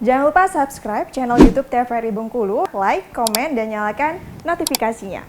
Jangan lupa subscribe channel YouTube TVRI Bengkulu, like, komen, dan nyalakan notifikasinya.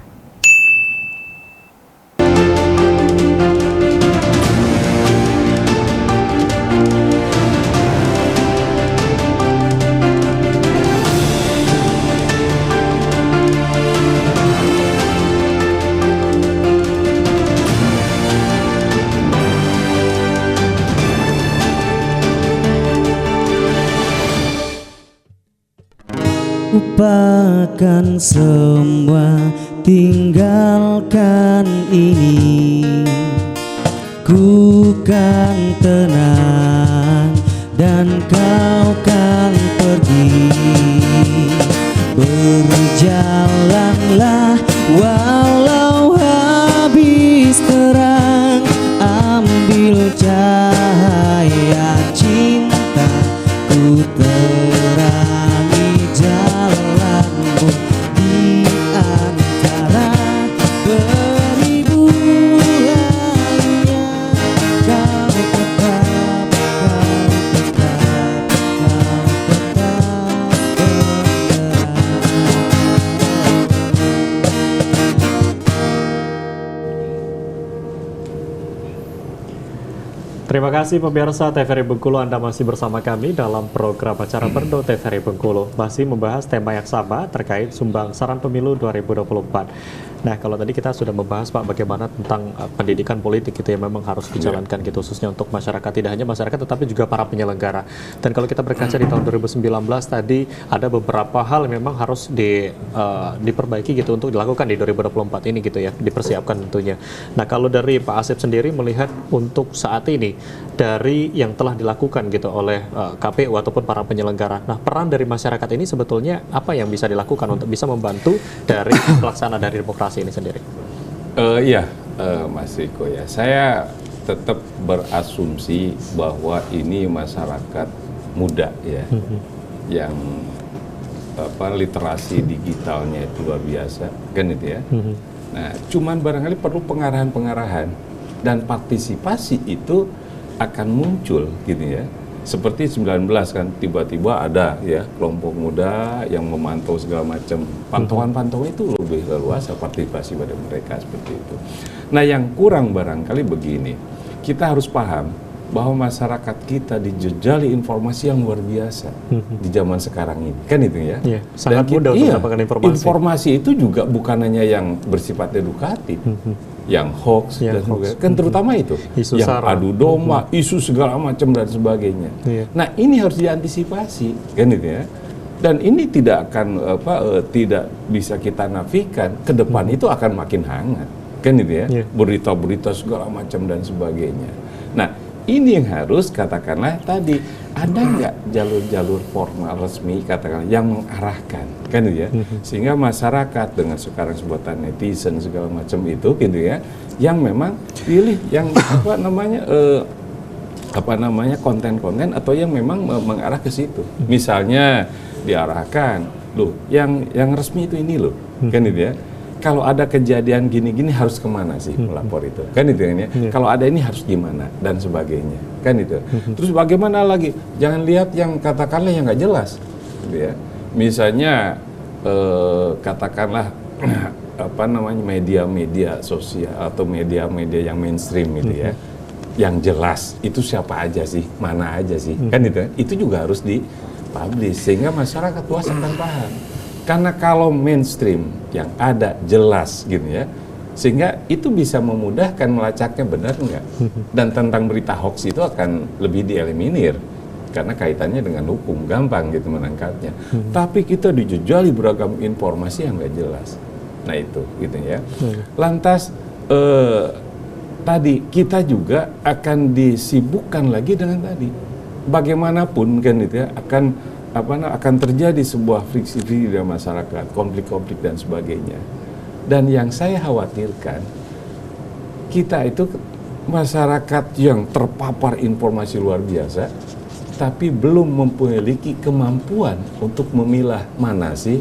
Lupakan semua, tinggalkan ini. Ku kan tenang dan kau kan pergi. Berjalanlah walau habis terang, ambil cahaya cinta, ku terangi jalanmu di antara beribu lainnya. Kau tetap Terima kasih pemirsa TVRI Bengkulu, Anda masih bersama kami dalam program acara Perdo TVRI Bengkulu. Masih membahas tema yang sama terkait sumbang saran pemilu 2024. Nah, kalau tadi kita sudah membahas Pak bagaimana tentang pendidikan politik itu yang memang harus dijalankan gitu, khususnya untuk masyarakat, tidak hanya masyarakat tetapi juga para penyelenggara. Dan kalau kita berkaca di tahun 2019 tadi ada beberapa hal yang memang harus diperbaiki gitu untuk dilakukan di 2024 ini gitu ya, dipersiapkan tentunya. Nah, kalau dari Pak Asep sendiri melihat untuk saat ini dari yang telah dilakukan gitu oleh KPU ataupun para penyelenggara. Nah, peran dari masyarakat ini sebetulnya apa yang bisa dilakukan untuk bisa membantu dari pelaksanaan dari demokrasi ini sendiri? Mas Riko ya, saya tetap berasumsi bahwa ini masyarakat muda ya, yang literasi digitalnya itu luar biasa, kan itu ya. Nah, cuman barangkali perlu pengarahan-pengarahan dan partisipasi itu akan muncul gitu ya. Seperti 19 kan tiba-tiba ada ya kelompok muda yang memantau segala macam. Pantauan-pantauan itu lebih leluasa, partisipasi pada mereka seperti itu. Nah, yang kurang barangkali begini. Kita harus paham bahwa masyarakat kita dijejali informasi yang luar biasa di zaman sekarang ini. Kan itu ya. Sangat mudah untuk mendapatkan informasi. Informasi itu juga bukan hanya yang bersifat edukatif. Yang hoax dan sebagainya, kan terutama itu isu yang sara, adu domba, isu segala macam dan sebagainya. Nah, ini harus diantisipasi, kan itu ya. Dan ini tidak akan tidak bisa kita nafikan ke depan itu akan makin hangat, kan itu ya. Berita-berita segala macam dan sebagainya. Nah, ini yang harus katakanlah tadi ada nggak jalur-jalur formal resmi katakanlah yang mengarahkan, kan ya, sehingga masyarakat dengan sekarang sebutan netizen segala macam itu gitu ya, yang memang pilih yang konten-konten atau yang memang mengarah ke situ. Misalnya diarahkan, loh yang resmi itu ini loh, kan itu ya. Kalau ada kejadian gini-gini harus kemana sih melapor itu, kan itu kan ya. Kalau ada ini harus gimana dan sebagainya, kan itu. Terus bagaimana lagi? Jangan lihat yang katakanlah yang nggak jelas, gitu ya. Misalnya katakanlah media-media sosial atau media-media yang mainstream gitu ya, yang jelas itu siapa aja sih, mana aja sih, kan itu. Itu juga harus dipublish sehingga masyarakat luas akan paham. Karena kalau mainstream yang ada jelas gitu ya, sehingga itu bisa memudahkan melacaknya benar enggak. Dan tentang berita hoax itu akan lebih dieliminir karena kaitannya dengan hukum, gampang gitu menangkapnya. Tapi kita dijejali beragam informasi yang enggak jelas. Nah itu gitu ya. Lantas tadi kita juga akan disibukkan lagi dengan tadi bagaimanapun kan itu ya akan terjadi sebuah friksi di dalam masyarakat, konflik-konflik dan sebagainya. Dan yang saya khawatirkan, kita itu masyarakat yang terpapar informasi luar biasa, tapi belum memiliki kemampuan untuk memilah mana sih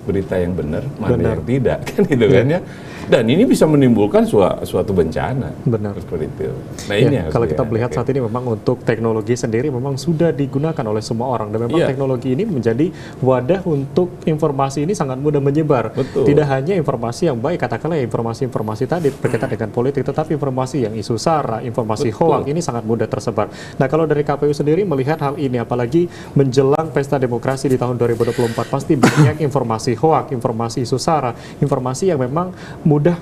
berita yang benar, mana yang tidak, kan gitu kan ya. Dan ini bisa menimbulkan suatu bencana. Benar. Seperti itu. Nah, Ya, ini harus kalau kita melihat oke. saat ini memang untuk teknologi sendiri memang sudah digunakan oleh semua orang, dan memang Iya. teknologi ini menjadi wadah untuk informasi ini sangat mudah menyebar. Betul. Tidak hanya informasi yang baik, katakanlah informasi-informasi tadi berkaitan dengan politik, tetapi informasi yang isu sara, informasi Betul. hoak ini sangat mudah tersebar. Nah, kalau dari KPU sendiri melihat hal ini, apalagi menjelang pesta demokrasi di tahun 2024, pasti banyak informasi hoak, informasi isu sara, informasi yang memang mudah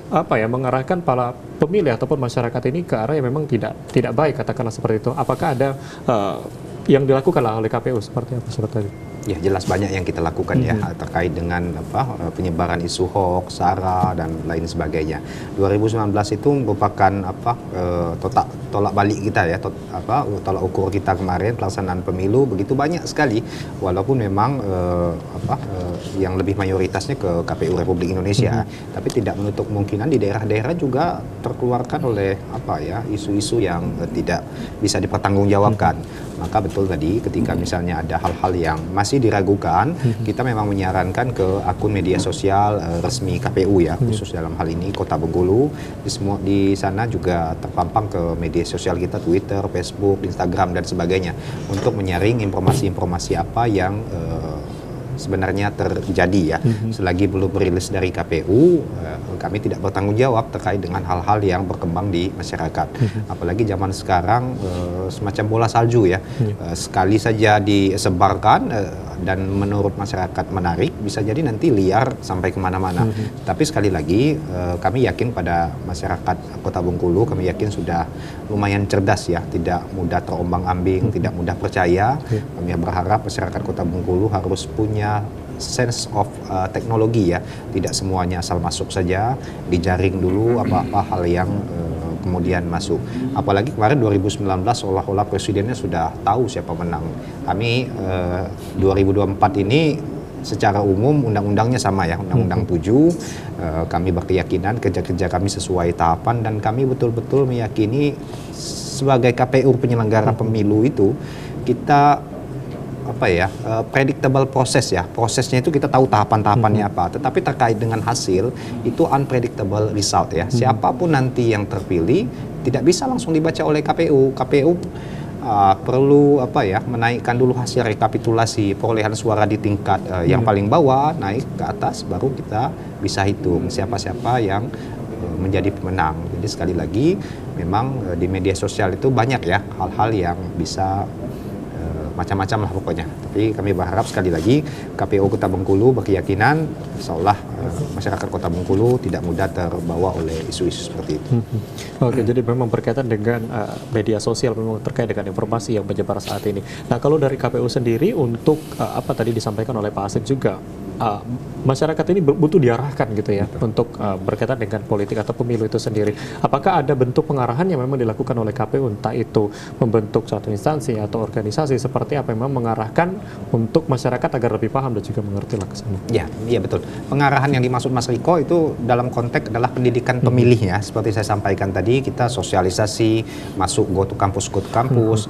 mengarahkan para pemilih ataupun masyarakat ini ke arah yang memang tidak baik, katakanlah seperti itu. Apakah ada yang dilakukan oleh KPU seperti apa tadi? Ya, jelas banyak yang kita lakukan ya terkait dengan penyebaran isu hoax, sara dan lain sebagainya. 2019 itu merupakan tolak balik kita ya, tolak ukur kita kemarin pelaksanaan pemilu begitu banyak sekali, walaupun memang yang lebih mayoritasnya ke KPU Republik Indonesia, tapi tidak menutup kemungkinan di daerah-daerah juga terkeluarkan oleh isu-isu yang tidak bisa dipertanggungjawabkan. Maka betul tadi ketika misalnya ada hal-hal yang masih diragukan, kita memang menyarankan ke akun media sosial resmi KPU ya, khusus dalam hal ini Kota Bengkulu. Di sana juga terpampang ke media sosial kita, Twitter, Facebook, Instagram dan sebagainya, untuk menyaring informasi-informasi apa yang sebenarnya terjadi ya. Selagi belum rilis dari KPU, kami tidak bertanggung jawab terkait dengan hal-hal yang berkembang di masyarakat. Apalagi zaman sekarang semacam bola salju ya. Sekali saja disebarkan dan menurut masyarakat menarik, bisa jadi nanti liar sampai kemana-mana. Tapi sekali lagi kami yakin pada masyarakat Kota Bengkulu, kami yakin sudah lumayan cerdas ya, tidak mudah terombang-ambing, tidak mudah percaya. Kami berharap masyarakat Kota Bengkulu harus punya sense of teknologi ya, tidak semuanya asal masuk saja, dijaring dulu apa-apa hal yang kemudian masuk. Apalagi kemarin 2019 seolah-olah presidennya sudah tahu siapa menang. Kami 2024 ini secara umum undang-undangnya sama ya, Undang-Undang 7. Kami berkeyakinan kerja-kerja kami sesuai tahapan, dan kami betul-betul meyakini sebagai KPU penyelenggara pemilu itu kita predictable proses ya. Prosesnya itu kita tahu tahapan-tahapannya apa, tetapi terkait dengan hasil itu unpredictable result ya. Siapapun nanti yang terpilih tidak bisa langsung dibaca oleh KPU. KPU perlu menaikkan dulu hasil rekapitulasi perolehan suara di tingkat yang paling bawah, naik ke atas, baru kita bisa hitung siapa-siapa yang menjadi pemenang. Jadi sekali lagi memang di media sosial itu banyak ya hal-hal yang bisa macam-macam lah pokoknya. Tapi kami berharap sekali lagi KPU Kota Bengkulu berkeyakinan seolah masyarakat Kota Bengkulu tidak mudah terbawa oleh isu-isu seperti itu. Oke, jadi memang berkaitan dengan media sosial, memang terkait dengan informasi yang menyebar saat ini. Nah, kalau dari KPU sendiri untuk apa tadi disampaikan oleh Pak Asep juga, masyarakat ini butuh diarahkan gitu ya. Betul. Untuk berkaitan dengan politik atau pemilu itu sendiri. Apakah ada bentuk pengarahan yang memang dilakukan oleh KPU, entah itu membentuk suatu instansi atau organisasi seperti apa yang memang mengarahkan untuk masyarakat agar lebih paham dan juga mengerti lah ke sana? Ya, iya betul. Pengarahan yang dimaksud Mas Riko itu dalam konteks adalah pendidikan pemilih ya. Seperti saya sampaikan tadi, kita sosialisasi, masuk go to kampus,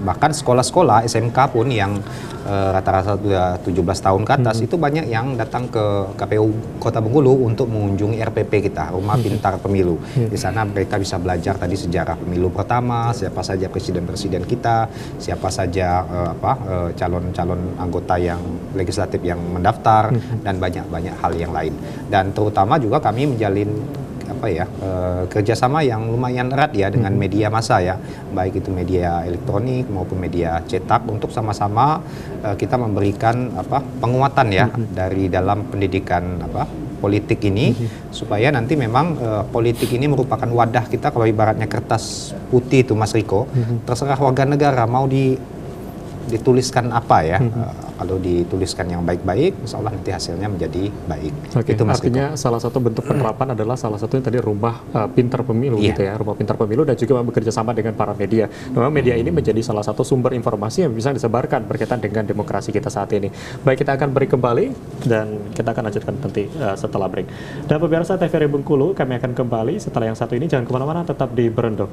bahkan sekolah-sekolah SMK pun yang rata-rata sudah 17 tahun ke atas, itu banyak yang datang ke KPU Kota Bengkulu untuk mengunjungi RPP kita, Rumah Pintar Pemilu. Di sana mereka bisa belajar tadi sejarah pemilu pertama, siapa saja presiden-presiden kita, siapa saja calon-calon anggota yang legislatif yang mendaftar, dan banyak-banyak hal yang lain. Dan terutama juga kami menjalin kerjasama yang lumayan erat ya dengan media massa ya, baik itu media elektronik maupun media cetak, untuk sama-sama kita memberikan penguatan ya dari dalam pendidikan politik ini, supaya nanti memang politik ini merupakan wadah kita. Kalau ibaratnya kertas putih itu Mas Riko, terserah warga negara mau dituliskan apa ya. Kalau dituliskan yang baik-baik, insya Allah nanti hasilnya menjadi baik. Oke, itu Mas artinya salah satu bentuk penerapan adalah salah satunya tadi rumah pintar pemilu gitu ya, rumah pintar pemilu, dan juga bekerja sama dengan para media. Memang media ini menjadi salah satu sumber informasi yang bisa disebarkan berkaitan dengan demokrasi kita saat ini. Baik, kita akan break kembali dan kita akan lanjutkan nanti setelah break. Dan pemirsa TVRI Bengkulu, kami akan kembali setelah yang satu ini. Jangan kemana-mana, tetap di Berendok.